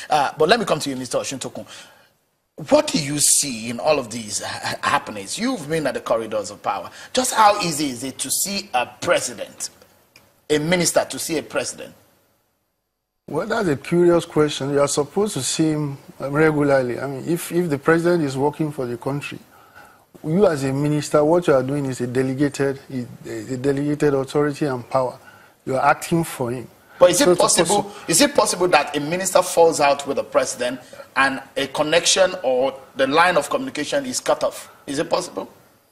But let me come to you, Mr. Oshuntokun. What do you see in all of these happenings? You've been at the corridors of power. Just how easy is it to see a president, a minister to see a president? Well, that's a curious question. You are supposed to see him regularly. I mean, if the president is working for the country, you as a minister, what you are doing is a delegated authority and power. You are acting for him. But is it possible? Is it possible that a minister falls out with the president and a connection or the line of communication is cut off? Is it possible?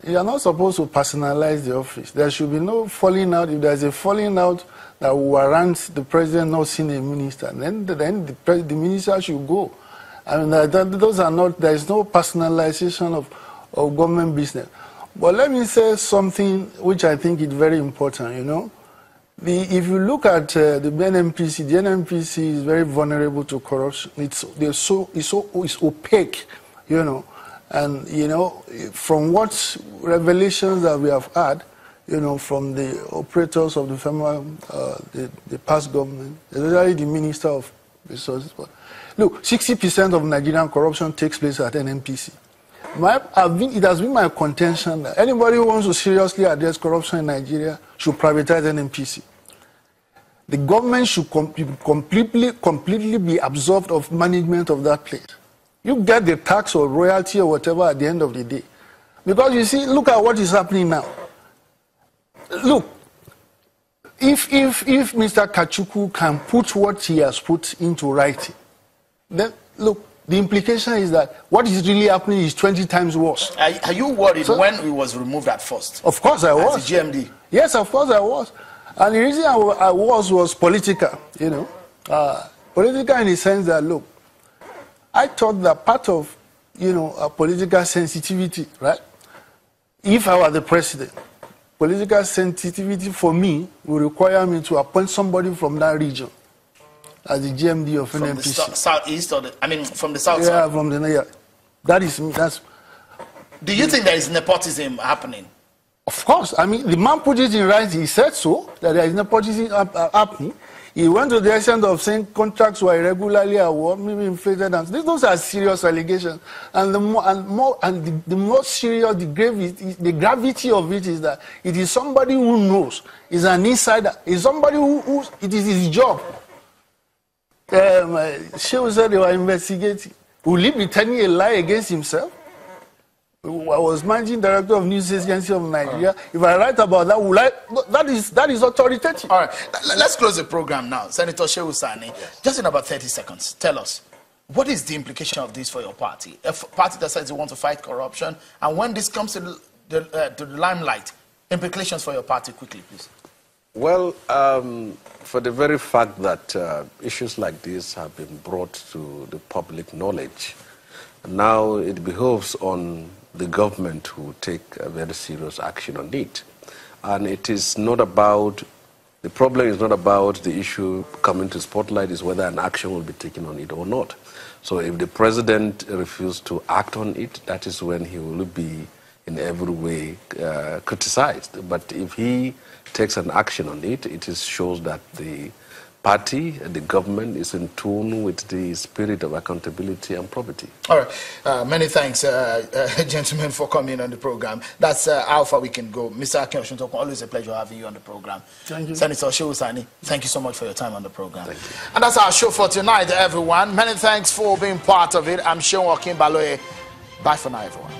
You are not supposed to personalize the office. There should be no falling out. If there is a falling out that warrants the president not seeing a minister, then the minister should go. I mean, those are not. There is no personalization of government business. But let me say something which I think is very important. You know. If you look at the NNPC is very vulnerable to corruption. It's opaque, you know, and you know from what revelations that we have had, you know, from the operators of the former, the past government, especially the Minister of Resources. Look, 60% of Nigerian corruption takes place at NNPC. It has been my contention that anybody who wants to seriously address corruption in Nigeria should privatize NNPC. The government should completely be absolved of management of that place. You get the tax or royalty or whatever at the end of the day. Because you see, look at what is happening now. Look, if Mr. Kachukwu can put what he has put into writing, then look, the implication is that what is really happening is 20 times worse. Are you worried when it was removed at first? Of course I was. As the GMD? Yes, of course I was. And the reason I was political, you know. Political in the sense that, look, I thought that part of, you know, a political sensitivity, right? If I were the president, political sensitivity for me would require me to appoint somebody from that region as the GMD of NNPC. From the southeast or from the south? Yeah, from the north. That is me. Do you think there is nepotism happening? Of course. I mean, the man put it in writing. He said so, that there is nepotism happening. He went to the extent of saying contracts were irregularly awarded, maybe inflated. And those are serious allegations. And the more serious, the gravity of it is that it is somebody who knows, is an insider, is somebody who it is his job. Shehu said they were investigating. Will he be telling a lie against himself? I was managing director of News Agency of Nigeria. If I write about that, that is authoritative. All right, let's close the program now. Senator Shehu Sani, just in about 30 seconds, tell us, what is the implication of this for your party? A party that says you want to fight corruption, and when this comes to the limelight, implications for your party, quickly, please. Well, for the very fact that issues like this have been brought to the public knowledge, now it behoves on the government to take a very serious action on it. And it is not about, the problem is not about the issue coming to spotlight, is whether an action will be taken on it or not. So if the president refuses to act on it, that is when he will be in every way criticized. But if he takes an action on it, it shows that the party, the government is in tune with the spirit of accountability and probity. All right. Many thanks, gentlemen, for coming on the program. That's how far we can go. Mr. Akin Oshuntokun, always a pleasure having you on the program. Thank you. Senator Shehu Sani, thank you so much for your time on the program. Thank you. And that's our show for tonight, everyone. Many thanks for being part of it. I'm Shehu Akin Baloye. Bye for now, everyone.